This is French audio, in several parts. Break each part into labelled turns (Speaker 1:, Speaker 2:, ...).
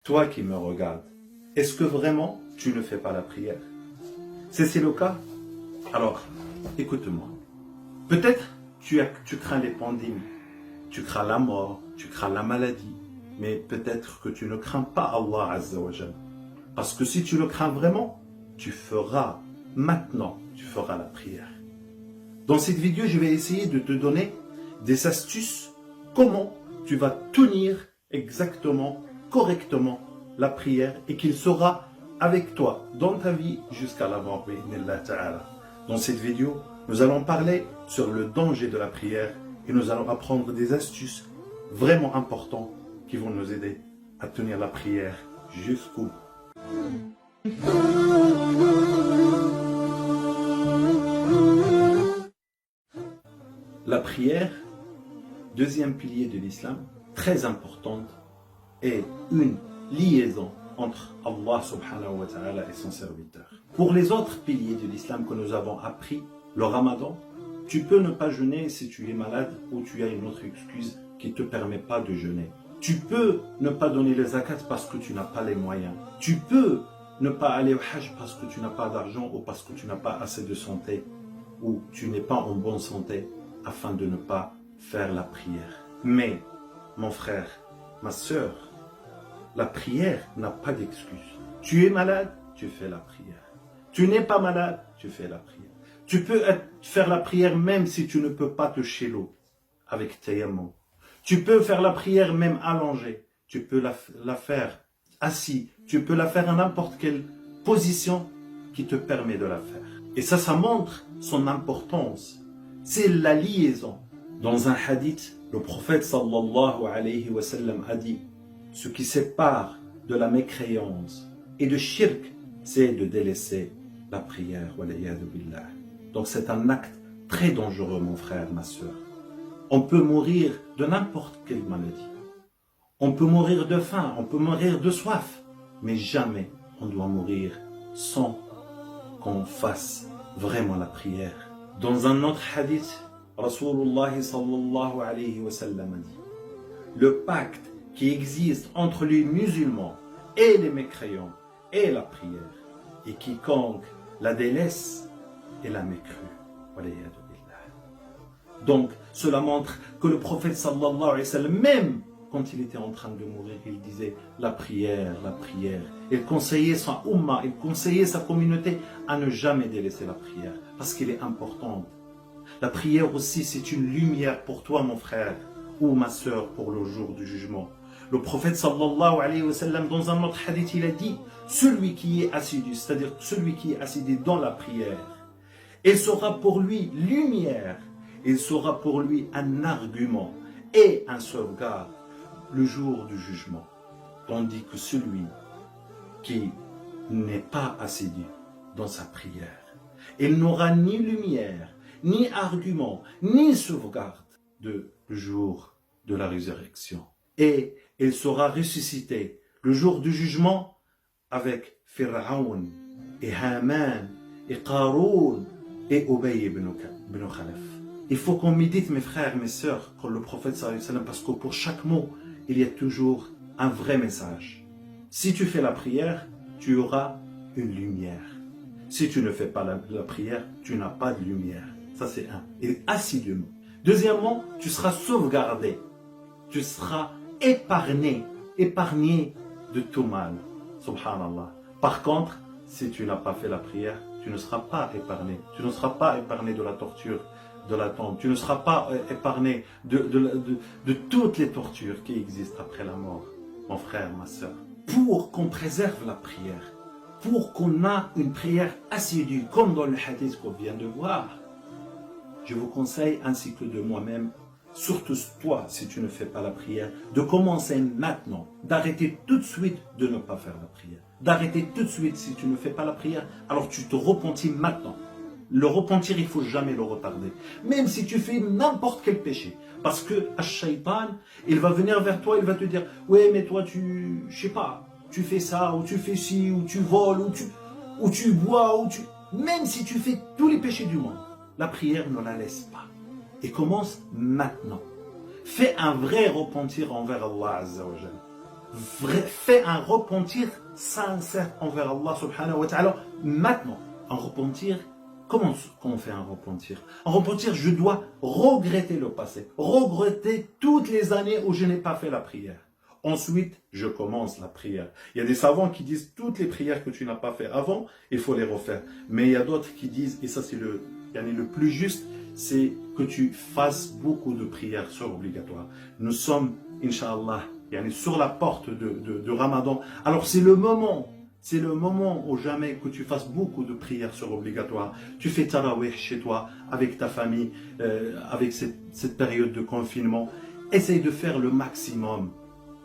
Speaker 1: Toi qui me regardes, est-ce que vraiment tu ne fais pas la prière? Si c'est le cas, alors écoute-moi. Peut-être tu crains les pandémies, tu crains la mort, tu crains la maladie, mais peut-être que tu ne crains pas Allah Azza wa Jal. Parce que si tu le crains vraiment, tu feras la prière. Dans cette vidéo, je vais essayer de te donner des astuces comment tu vas tenir exactement, correctement la prière et qu'il sera avec toi dans ta vie jusqu'à la mort. Dans cette vidéo, nous allons parler sur le danger de la prière et nous allons apprendre des astuces vraiment importantes qui vont nous aider à tenir la prière jusqu'au bout. La prière, deuxième pilier de l'islam, très importante, est une liaison entre Allah subhanahu wa ta'ala et son serviteur. Pour les autres piliers de l'islam que nous avons appris, le ramadan, tu peux ne pas jeûner si tu es malade ou tu as une autre excuse qui ne te permet pas de jeûner. Tu peux ne pas donner les zakat parce que tu n'as pas les moyens. Tu peux ne pas aller au hajj parce que tu n'as pas d'argent ou parce que tu n'as pas assez de santé ou tu n'es pas en bonne santé afin de ne pas faire la prière. Mais, mon frère, ma soeur, la prière n'a pas d'excuse. Tu es malade, tu fais la prière. Tu n'es pas malade, tu fais la prière. Tu peux faire la prière même si tu ne peux pas toucher l'eau avec tayammum. Tu peux faire la prière même allongée. Tu peux la faire assis. Tu peux la faire à n'importe quelle position qui te permet de la faire. Et ça montre son importance. C'est la liaison. Dans un hadith, le prophète sallallahu alayhi wa sallam a dit: ce qui sépare de la mécréance et de shirk, c'est de délaisser la prière. Donc c'est un acte très dangereux, mon frère, ma soeur. On peut mourir de n'importe quelle maladie. On peut mourir de faim, on peut mourir de soif. Mais jamais on doit mourir sans qu'on fasse vraiment la prière. Dans un autre hadith, Rasulullah sallallahu alayhi wa sallam a dit: le pacte qui existe entre les musulmans et les mécréants est la prière. Et quiconque la délaisse est la mécrue. Donc, cela montre que le prophète sallallahu alayhi wa sallam, même quand il était en train de mourir, il disait la prière, la prière. Il conseillait son umma, il conseillait sa communauté à ne jamais délaisser la prière, parce qu'elle est importante. La prière aussi, c'est une lumière pour toi, mon frère, ou ma soeur, pour le jour du jugement. Le prophète sallallahu alayhi wa sallam, dans un autre hadith, il a dit: celui qui est assidu, c'est-à-dire celui qui est assidu dans la prière, il sera pour lui lumière, il sera pour lui un argument et un sauvegarde le jour du jugement. Tandis que celui qui n'est pas assidu dans sa prière, il n'aura ni lumière, ni argument, ni sauvegarde de le jour de la résurrection. Et il sera ressuscité le jour du jugement avec Pharaon et Haman et Qaroun et Ubay ibn Khalaf. Il faut qu'on médite, mes frères, mes sœurs, comme le prophète sallallahu alayhi wa sallam, parce que pour chaque mot, il y a toujours un vrai message. Si tu fais la prière, tu auras une lumière. Si tu ne fais pas la prière, tu n'as pas de lumière. Ça, c'est un. Et assidûment. Deuxièmement, tu seras sauvegardé. Tu seras épargné de tout mal. Subhanallah. Par contre, si tu n'as pas fait la prière, tu ne seras pas épargné. Tu ne seras pas épargné de la torture de la tombe. Tu ne seras pas épargné de toutes les tortures qui existent après la mort, mon frère, ma soeur. Pour qu'on préserve la prière, pour qu'on ait une prière assidue, comme dans le hadith qu'on vient de voir, je vous conseille, ainsi que de moi-même, surtout toi, si tu ne fais pas la prière, de commencer maintenant, d'arrêter tout de suite de ne pas faire la prière. D'arrêter tout de suite si tu ne fais pas la prière, alors tu te repentis maintenant. Le repentir, il ne faut jamais le retarder. Même si tu fais n'importe quel péché. Parce que Ash-Shaytan, il va venir vers toi, il va te dire: ouais, mais toi, je sais pas, tu fais ça, ou tu fais ci, ou tu voles, ou tu bois, Même si tu fais tous les péchés du monde, la prière ne la laisse pas. Et commence maintenant. Fais un vrai repentir envers Allah Azza wa Jalla. fais un repentir sincère envers Allah subhanahu wa ta'ala. Maintenant, un repentir, comment on fait un repentir? Un repentir, je dois regretter le passé, regretter toutes les années où je n'ai pas fait la prière. Ensuite, je commence la prière. Il y a des savants qui disent toutes les prières que tu n'as pas fait avant, il faut les refaire. Mais il y a d'autres qui disent, et ça c'est le plus juste, c'est que tu fasses beaucoup de prières surobligatoires. Nous sommes, Inch'Allah, sur la porte de Ramadan. Alors c'est le moment où jamais que tu fasses beaucoup de prières surobligatoires. Tu fais tarawih chez toi, avec ta famille, avec cette période de confinement. Essaye de faire le maximum.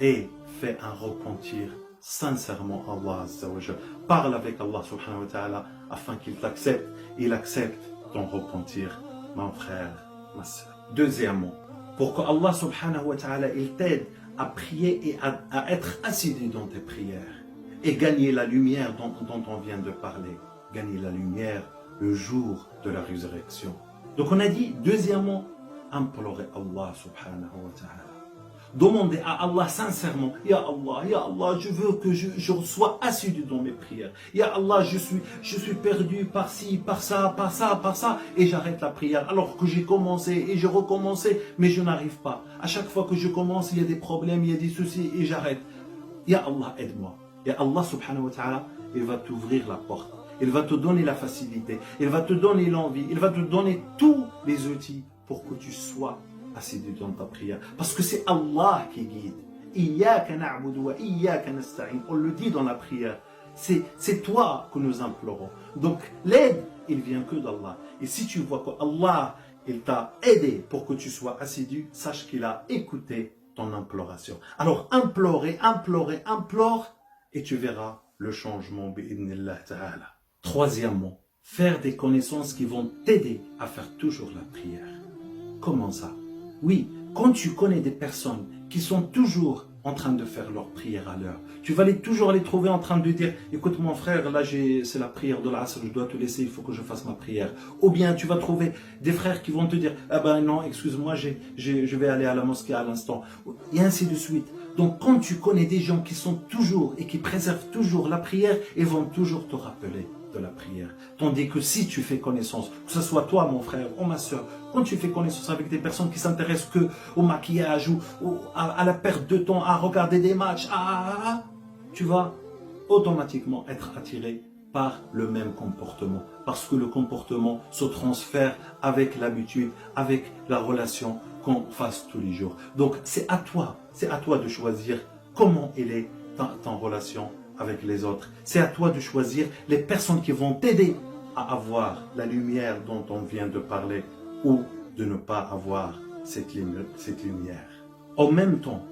Speaker 1: Et fais un repentir sincèrement à Allah Azza wa Jal. Parle avec Allah subhanahu wa ta'ala afin qu'il t'accepte. Il accepte ton repentir, mon frère, ma soeur. Deuxièmement, pour que Allah subhanahu wa ta'ala il t'aide à prier et à être assidu dans tes prières et gagner la lumière dont on vient de parler. Gagner la lumière le jour de la résurrection. Donc on a dit, deuxièmement, implorer Allah subhanahu wa ta'ala. Demandez à Allah sincèrement, Ya Allah, je veux que je sois assidu dans mes prières. Ya Allah, je suis perdu par ci, par ça, et j'arrête la prière. Alors que j'ai commencé et j'ai recommencé, mais je n'arrive pas. À chaque fois que je commence, il y a des problèmes, il y a des soucis et j'arrête. Ya Allah, aide-moi. Et Allah subhanahu wa ta'ala, il va t'ouvrir la porte. Il va te donner la facilité. Il va te donner l'envie. Il va te donner tous les outils pour que tu sois assidu dans ta prière. Parce que c'est Allah qui guide. Iyyaka na'budu wa iyyaka nasta'in. On le dit dans la prière. C'est toi que nous implorons. Donc l'aide, il vient que d'Allah. Et si tu vois qu'Allah, il t'a aidé pour que tu sois assidu, sache qu'il a écouté ton imploration. Alors implore, et tu verras le changement bi'idhnillah ta'ala. Troisièmement, faire des connaissances qui vont t'aider à faire toujours la prière. Comment ça? Oui, quand tu connais des personnes qui sont toujours en train de faire leur prière à l'heure, tu vas toujours les trouver en train de dire, écoute mon frère, là c'est la prière de l'Asr, je dois te laisser, il faut que je fasse ma prière. Ou bien tu vas trouver des frères qui vont te dire, ah ben non, excuse-moi, je vais aller à la mosquée à l'instant. Et ainsi de suite. Donc quand tu connais des gens qui sont toujours et qui préservent toujours la prière, ils vont toujours te rappeler de la prière. Tandis que si tu fais connaissance, que ce soit toi mon frère ou ma soeur, quand tu fais connaissance avec des personnes qui s'intéressent que au maquillage ou à la perte de temps, à regarder des matchs, tu vas automatiquement être attiré par le même comportement. Parce que le comportement se transfère avec l'habitude, avec la relation qu'on fasse tous les jours. Donc c'est à toi de choisir comment elle est ton relation avec les autres. C'est à toi de choisir les personnes qui vont t'aider à avoir la lumière dont on vient de parler ou de ne pas avoir cette lumière. En même temps,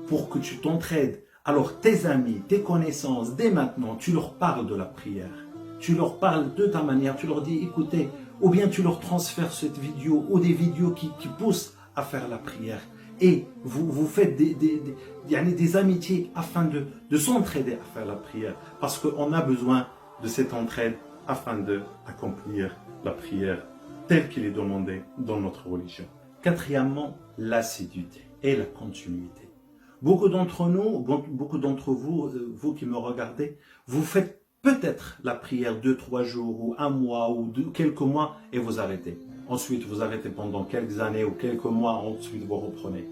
Speaker 1: pour que tu t'entraides, alors tes amis, tes connaissances, dès maintenant, tu leur parles de la prière. Tu leur parles de ta manière, tu leur dis écoutez, ou bien tu leur transfères cette vidéo ou des vidéos qui poussent à faire la prière. Et vous faites des amitiés afin de s'entraider à faire la prière. Parce qu'on a besoin de cette entraide afin d'accomplir la prière telle qu'il est demandé dans notre religion. Quatrièmement, l'assiduité et la continuité. Beaucoup d'entre nous, beaucoup d'entre vous, vous qui me regardez, vous faites peut-être la prière 2-3 jours ou 1 mois ou quelques mois et vous arrêtez. Ensuite, vous arrêtez pendant quelques années ou quelques mois, ensuite vous reprenez.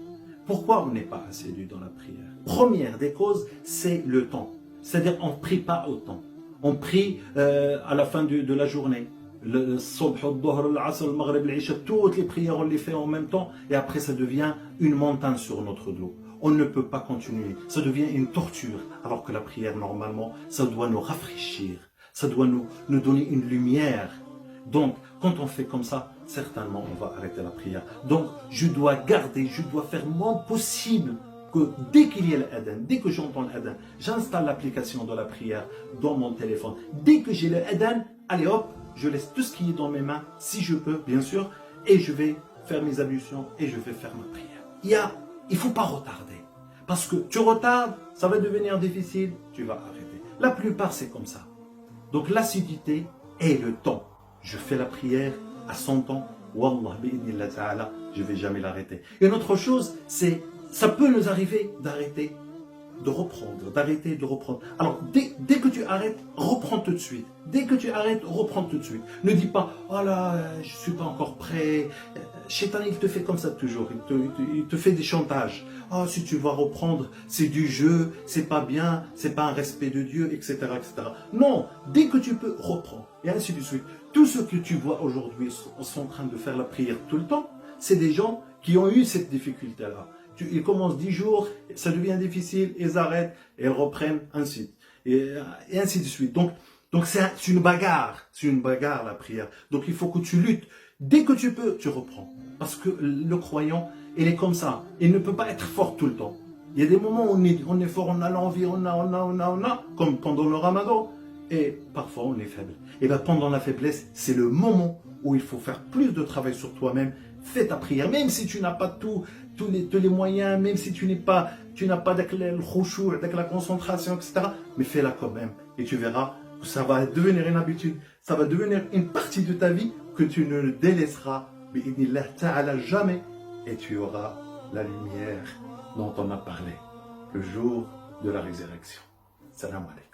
Speaker 1: Pourquoi on n'est pas assidu dans la prière? Première des causes, c'est le temps. C'est-à-dire on ne prie pas autant. On prie à la fin de la journée. Le Subh, le Dhuhr, l'Asr, le Maghrib, l'Isha, toutes les prières on les fait en même temps et après ça devient une montagne sur notre dos. On ne peut pas continuer. Ça devient une torture. Alors que la prière, normalement, ça doit nous rafraîchir. Ça doit nous donner une lumière. Donc, quand on fait comme ça, certainement, on va arrêter la prière. Donc, je dois faire mon possible que dès qu'il y a l'adhan, dès que j'entends l'adhan, j'installe l'application de la prière dans mon téléphone. Dès que j'ai l'adhan, allez hop, je laisse tout ce qui est dans mes mains, si je peux, bien sûr, et je vais faire mes ablutions et je vais faire ma prière. Il ne faut pas retarder. Parce que tu retardes, ça va devenir difficile, tu vas arrêter. La plupart, c'est comme ça. Donc l'assiduité et le temps. Je fais la prière à 100 ans. Wallah, bi'idhnillah ta'ala, je ne vais jamais l'arrêter. Et une autre chose, c'est, ça peut nous arriver d'arrêter de reprendre, d'arrêter de reprendre. Alors, dès que tu arrêtes, reprends tout de suite. Dès que tu arrêtes, reprends tout de suite. Ne dis pas, oh là, je ne suis pas encore prêt. Shaitan, il te fait comme ça toujours. Il te fait des chantages. Oh, si tu vas reprendre, c'est du jeu, c'est pas bien, c'est pas un respect de Dieu, etc., etc. Non, dès que tu peux, reprends. Et ainsi de suite. Tous ceux que tu vois aujourd'hui sont en train de faire la prière tout le temps, c'est des gens qui ont eu cette difficulté-là. Ils commencent 10 jours, ça devient difficile, ils arrêtent et ils reprennent ainsi. Et ainsi de suite. Donc c'est une bagarre la prière. Donc il faut que tu luttes. Dès que tu peux, tu reprends. Parce que le croyant, il est comme ça. Il ne peut pas être fort tout le temps. Il y a des moments où on est fort, on a l'envie, on a, comme pendant le ramadan. Et parfois on est faible. Et bien pendant la faiblesse, c'est le moment où il faut faire plus de travail sur toi-même. Fais ta prière, même si tu n'as pas tous les moyens, même si tu n'as pas le khushu', avec la concentration, etc. Mais fais-la quand même. Et tu verras que ça va devenir une habitude, ça va devenir une partie de ta vie que tu ne délaisseras bi'idhnillah ta'ala jamais. Et tu auras la lumière dont on a parlé le jour de la résurrection. Salam alaikum.